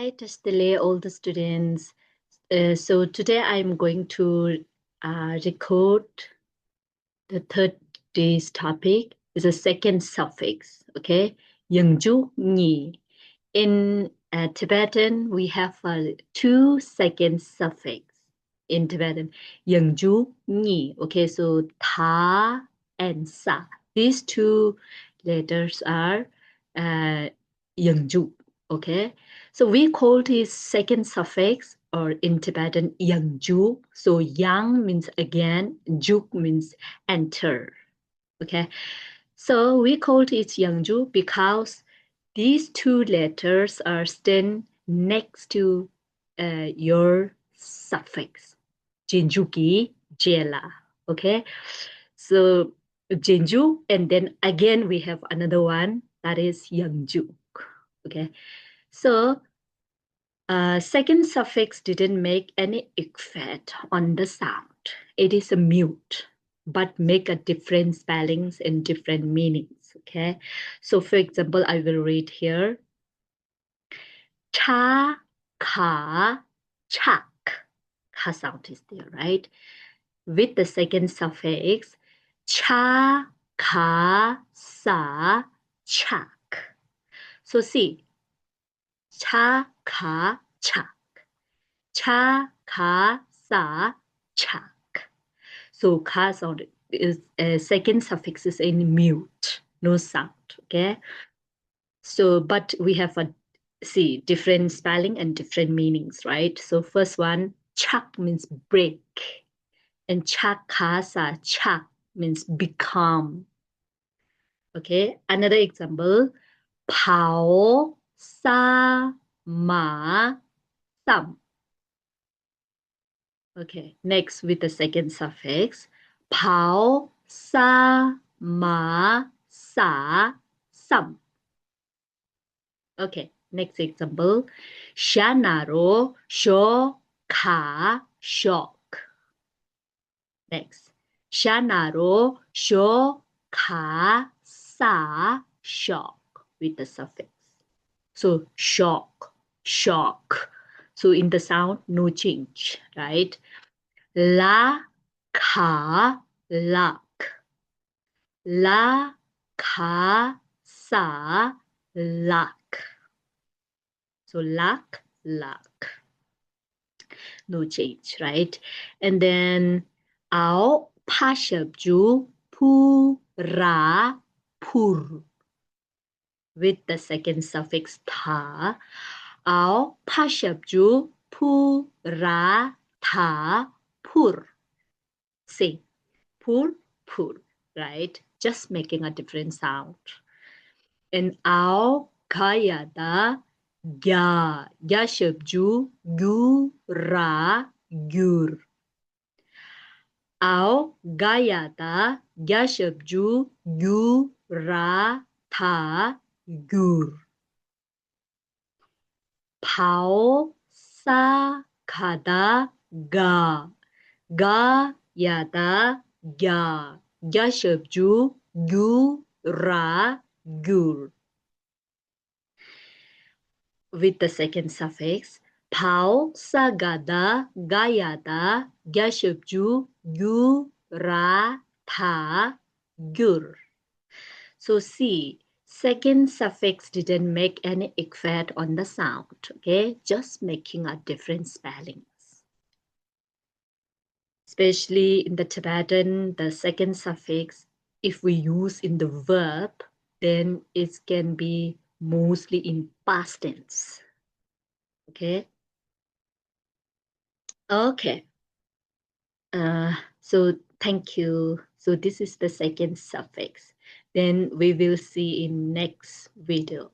Hi, Testele, all the students. So today I'm going to record the third day's topic. Is a second suffix, okay? Yeongju, ni. In Tibetan, we have two second suffix in Tibetan. Yeongju, ni. Okay, so ta and sa. These two letters are Yeongju, okay? So we call this second suffix or in Tibetan Yeongju. So yang means again, juk means enter. Okay. So we call it Yeongju because these two letters are stand next to your suffix. Jinjuki, Jela. Okay. So Jinju, and then again we have another one that is Yeongju. Okay. So second suffix didn't make any effect on the sound. It is a mute, but make a different spellings and different meanings. Okay. So for example, I will read here. Cha, ka, chak. Ka sound is there, right? With the second suffix, cha, ka, sa, chak. So see, cha, ka, chak. Cha, ka, sa, chak. So ka sound is second suffix is in mute, no sound. Okay. So, but we have a different spelling and different meanings, right? So first one, chak means break, and chak ka sa chak means become. Okay. Another example, pao sa ma sam. Okay, next with the second suffix, pao, sa, ma, sa, sam. Okay, next example, shanaro, sho, ka, shock. Next, shanaro, sho, ka, sa, shock with the suffix. So shock, shock. So in the sound, no change, right? La, ka, luck. La, ka, sa, luck. So luck, luck. No change, right? And then ao, pashabju, pu, ra, pur. With the second suffix ta. Ao, pashabju, pu, ra, ta, pur. Sing. Pur, pur, right? Just making a different sound. And ao, kayada, ga, yashabju, gu, ra, gur. Ao, gayada, yashabju, gu, ra, ta, gur. Pao, sa, kada, ga. Ga, yada, ya. Yashabju, gu, ra, gur. With the second suffix, pao, sagada, gayada, yashabju, gu, ra, ta, gur. So see, second suffix didn't make any effect on the sound, okay? Just making a different spellings. Especially in the Tibetan, the second suffix, if we use in the verb, then it can be mostly in past tense. Okay. Okay. So thank you. So this is the second suffix. Then we will see in next video.